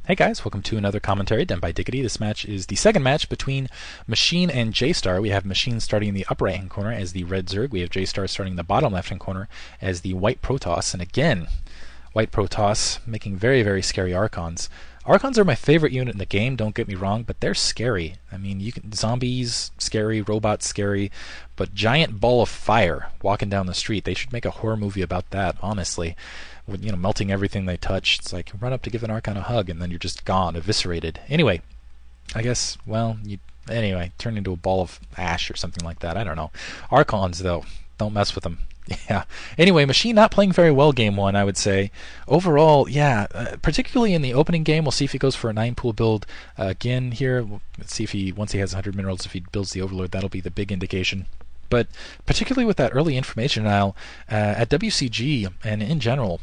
Hey guys, welcome to another commentary done by Diggity. This match is the second match between Machine and JayStar. We have Machine starting in the upper right hand corner as the red Zerg. We have JayStar starting in the bottom left hand corner as the white Protoss. And again, white Protoss making very, very scary Archons. Archons are my favorite unit in the game, don't get me wrong, but they're scary. I mean, zombies, scary, robots, scary, but giant ball of fire walking down the street. They should make a horror movie about that, honestly. With, melting everything they touch. It's like, run up to give an Archon a hug, and then you're just gone, eviscerated. Anyway, I guess, turn into a ball of ash or something like that. I don't know. Archons, though, don't mess with them. Yeah. Anyway, Machine not playing very well game one, I would say. Overall, particularly in the opening game, we'll see if he goes for a 9-pool build again here. Let's see if once he has 100 minerals, if he builds the Overlord, that'll be the big indication. But particularly with that early information denial at WCG and in general,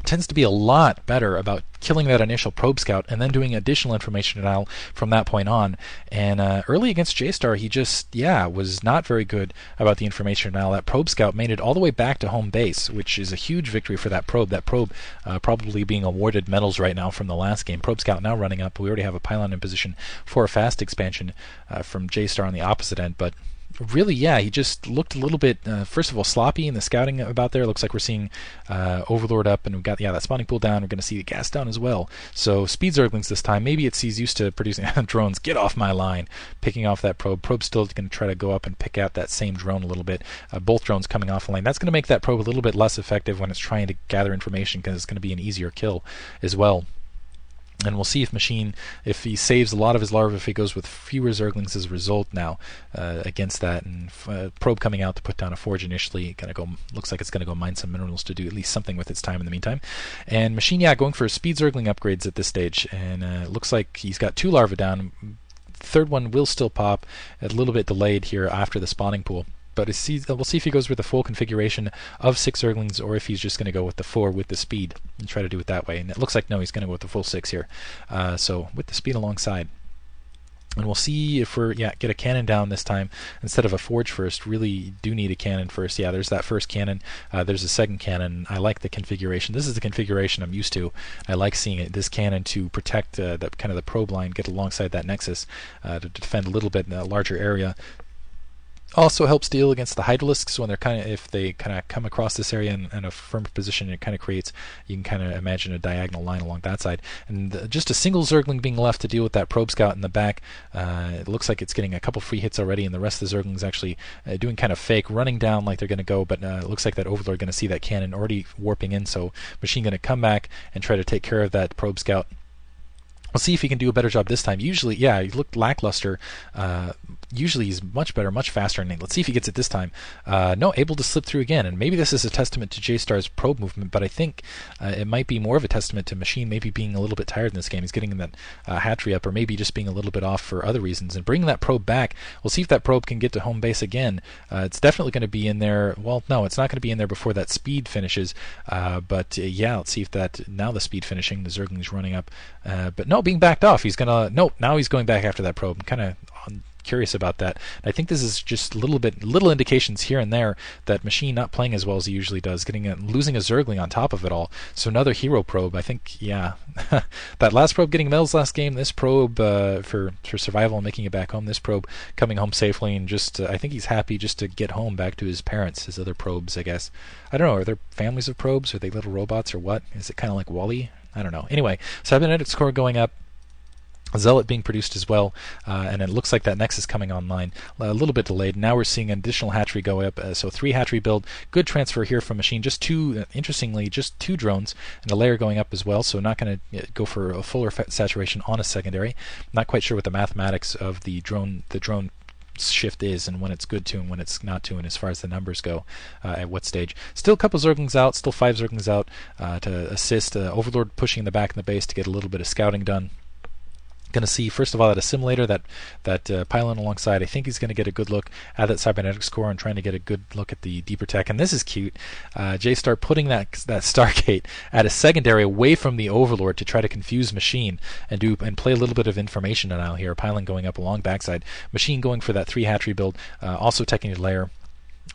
tends to be a lot better about killing that initial probe scout and then doing additional information denial from that point on. And early against JayStar, he just, was not very good about the information denial. That probe scout made it all the way back to home base, which is a huge victory for that probe. That probe probably being awarded medals right now from the last game. Probe scout now running up. We already have a pylon in position for a fast expansion from JayStar on the opposite end, but really, he just looked a little bit, first of all, sloppy in the scouting about there. Looks like we're seeing Overlord up, and we've got that spawning pool down. We're going to see the gas down as well. So speed Zerglings this time. Maybe he's used to producing drones. Get off my line. Picking off that probe. Probe's still going to try to go up and pick out that same drone a little bit. Both drones coming off the line. That's going to make that probe a little bit less effective when it's trying to gather information, because it's going to be an easier kill as well. And we'll see if Machine, if he saves a lot of his larvae, if he goes with fewer Zerglings as a result now against that. And Probe coming out to put down a Forge initially, looks like it's going to go mine some minerals to do at least something with its time in the meantime. And Machine, going for speed Zergling upgrades at this stage. And it looks like he's got 2 larvae down. Third one will still pop, a little bit delayed here after the spawning pool. But we'll see if he goes with the full configuration of 6 Zerglings, or if he's just going to go with the 4 with the speed and try to do it that way. And it looks like, no, he's going to go with the full 6 here. So with the speed alongside. And we'll see if we're, get a cannon down this time instead of a forge first. Really do need a cannon first. Yeah, there's that first cannon. There's a second cannon. I like the configuration. This is the configuration I'm used to. I like seeing it. This cannon to protect that kind of the probe line, get alongside that nexus to defend a little bit in a larger area. Also helps deal against the Hydralisks when if they come across this area in a firm position. It kind of creates, you can imagine a diagonal line along that side, and just a single Zergling being left to deal with that probe scout in the back. It looks like it's getting a couple free hits already, and the rest of the Zerglings actually doing kind of fake, running down like they're going to go, but it looks like that Overlord going to see that cannon already warping in, so Machine going to come back and try to take care of that probe scout. We'll see if he can do a better job this time. Usually, he looked lackluster. Usually he's much better, much faster. And let's see if he gets it this time. No, able to slip through again. And maybe this is a testament to JayStar's probe movement, but I think it might be more of a testament to Machine maybe being a little bit tired in this game. He's getting that hatchery up, or maybe just being a little bit off for other reasons. And bringing that probe back, we'll see if that probe can get to home base again. It's definitely going to be in there. Well, no, it's not going to be in there before that speed finishes. But let's see if now the speed finishing, the Zergling's running up. But no, being backed off. He's going to, now he's going back after that probe. I'm kind of curious about that. And I think this is just little indications here and there that Machine not playing as well as he usually does, losing a Zergling on top of it all. So another hero probe. I think, that last probe getting medals last game, this probe for survival and making it back home, this probe coming home safely, and just I think he's happy just to get home back to his parents, his other probes, I guess. I don't know, are there families of probes? Are they little robots or what? Is it kind of like WALL-E? I don't know. Anywai, cybernetics core going up. Zealot being produced as well, and it looks like that Nexus coming online. A little bit delayed. Now we're seeing an additional hatchery go up, so 3 hatchery build. Good transfer here from Machine. Just 2, interestingly, just 2 drones, and a layer going up as well, so not going to go for a fuller saturation on a secondary. Not quite sure what the mathematics of the drone shift is, and when it's good to and when it's not to, and as far as the numbers go, at what stage. Still a couple Zerglings out, still 5 Zerglings out to assist. Overlord pushing in the back in the base to get a little bit of scouting done. Going to see, first of all, that assimilator, that pylon alongside. I think he's going to get a good look at that cybernetics core and trying to get a good look at the deeper tech. And this is cute. JayStar putting that Stargate at a secondary away from the Overlord to try to confuse Machine and play a little bit of information denial here. Pylon going up along backside. Machine going for that 3 hatchery build, also teching a layer.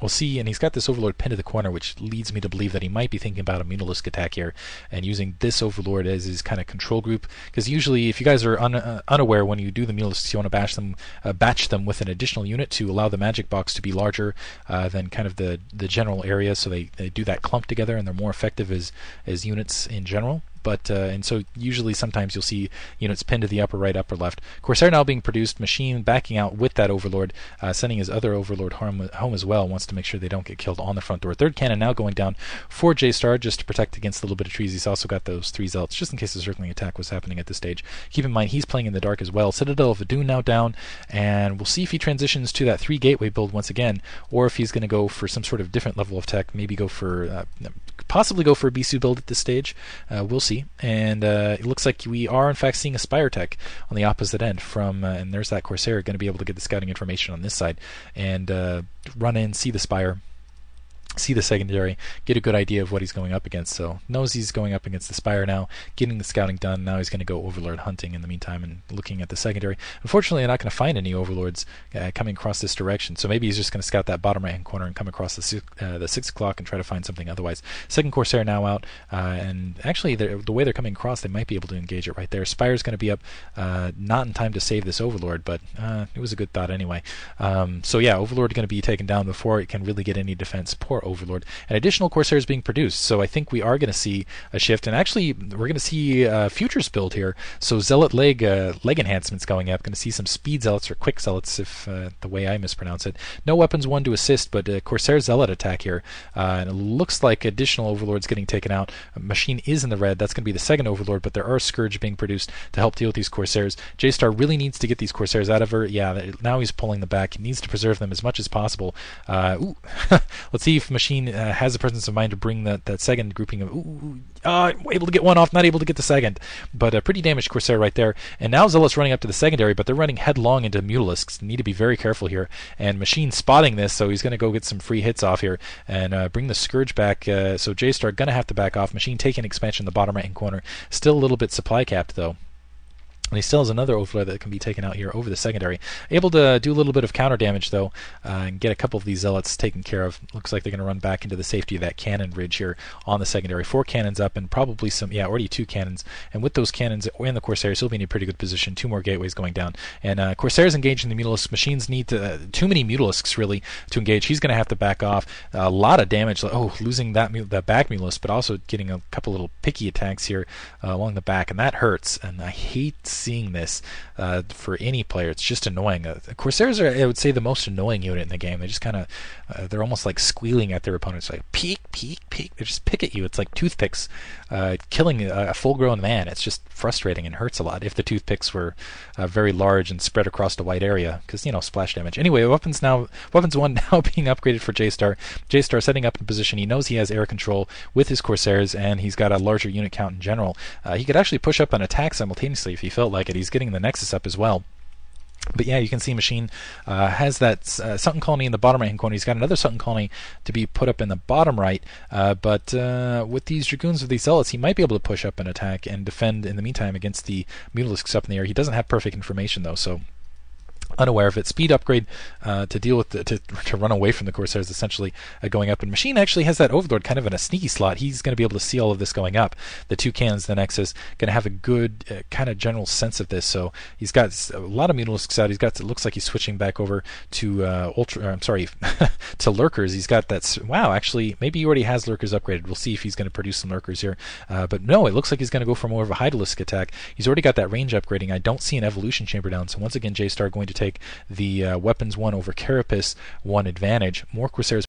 we'll see, and he's got this Overlord pinned to the corner, which leads me to believe that he might be thinking about a Mutalisk attack here, and using this Overlord as his kind of control group, because usually, if you guys are unaware, when you do the Mutalisks, you want to batch them with an additional unit to allow the magic box to be larger than kind of the general area, so they do that clump together, and they're more effective as units in general. But and so usually sometimes you'll see units pinned to the upper right, upper left. Corsair now being produced, Machine backing out with that Overlord, sending his other Overlord home as well, wants to make sure they don't get killed on the front door. Third cannon now going down for JayStar just to protect against a little bit of trees. He's also got those 3 zealots just in case the circling attack was happening at this stage. Keep in mind he's playing in the dark as well. Citadel of Adun now down, and we'll see if he transitions to that 3 gateway build once again, or if he's going to go for some sort of different level of tech, maybe go for possibly go for a Bisu build at this stage. We'll see. And it looks like we are in fact seeing a Spire tech on the opposite end from, and there's that Corsair going to be able to get the scouting information on this side and run in, see the Spire, see the secondary, get a good idea of what he's going up against. So knows he's going up against the Spire now, getting the scouting done. Now he's going to go Overlord hunting in the meantime and looking at the secondary. Unfortunately, I'm not going to find any Overlords coming across this direction, so maybe he's just going to scout that bottom right hand corner and come across the 6 o'clock and try to find something otherwise. Second Corsair now out, and actually the way they're coming across, they might be able to engage it right there. Spire's going to be up, not in time to save this Overlord, but it was a good thought anyway. So yeah, Overlord going to be taken down before it can really get any defense. Poor Overlord. An additional Corsair is being produced, so I think we are going to see a shift, and actually we're going to see futures build here. So Zealot leg enhancements going up. Going to see some speed zealots or quick zealots, if the way I mispronounce it. No weapons 1 to assist, but Corsair zealot attack here, and it looks like additional Overlords getting taken out. Machine is in the red. That's going to be the second Overlord, but there are Scourge being produced to help deal with these Corsairs. JayStar really needs to get these Corsairs out of her. Yeah, now he's pulling them back. He needs to preserve them as much as possible. Let's see if Machine has the presence of mind to bring that second grouping of able to get one off, not able to get the second, but a pretty damaged Corsair right there. And now Zealot's running up to the secondary, but they're running headlong into Mutalisks. Need to be very careful here, and Machine spotting this, so he's going to go get some free hits off here and bring the Scourge back. So JayStar going to have to back off. Machine taking expansion in the bottom right hand corner, still a little bit supply capped though. And he still has another Overlord that can be taken out here over the secondary. Able to do a little bit of counter damage, though, and get a couple of these Zealots taken care of. Looks like they're going to run back into the safety of that cannon ridge here on the secondary. 4 cannons up and probably some, already 2 cannons. And with those cannons and the Corsairs, he'll be in a pretty good position. 2 more gateways going down. And Corsairs engaging the Mutalisk. Machines need too many Mutalisks, really, to engage. He's going to have to back off. A lot of damage. Losing that back Mutalisk, but also getting a couple little picky attacks here along the back. And that hurts. And I hate seeing this for any player. It's just annoying. Corsairs are, I would say, the most annoying unit in the game. They just kind of, they're almost like squealing at their opponents, like peek, peek, peek. They just pick at you. It's like toothpicks killing a full-grown man. It's just frustrating and hurts a lot if the toothpicks were very large and spread across the wide area, because, splash damage. Anyway, weapons 1 now being upgraded for JayStar. JayStar setting up in position. He knows he has air control with his Corsairs, and he's got a larger unit count in general. He could actually push up an attack simultaneously if he felt like it. He's getting the Nexus up as well. But yeah, you can see Machine has that Sunken Colony in the bottom right-hand corner. He's got another Sunken Colony to be put up in the bottom right. But with these Dragoons, with these Zealots, he might be able to push up an attack and defend in the meantime against the Mutalisks up in the air. He doesn't have perfect information, though, so unaware of it. Speed upgrade to deal with to run away from the Corsairs, essentially going up. And Machine actually has that Overlord kind of in a sneaky slot. He's going to be able to see all of this going up. The 2 cannons, the Nexus, going to have a good kind of general sense of this. So he's got a lot of Mutalisks out. It looks like he's switching back over to to Lurkers. He's got that. Wow, actually, maybe he already has Lurkers upgraded. We'll see if he's going to produce some Lurkers here. But no, it looks like he's going to go for more of a Hydralisk attack. He's already got that range upgrading. I don't see an Evolution Chamber down. So once again, JayStar going to take the weapons 1 over Carapace 1 advantage. More Corsairs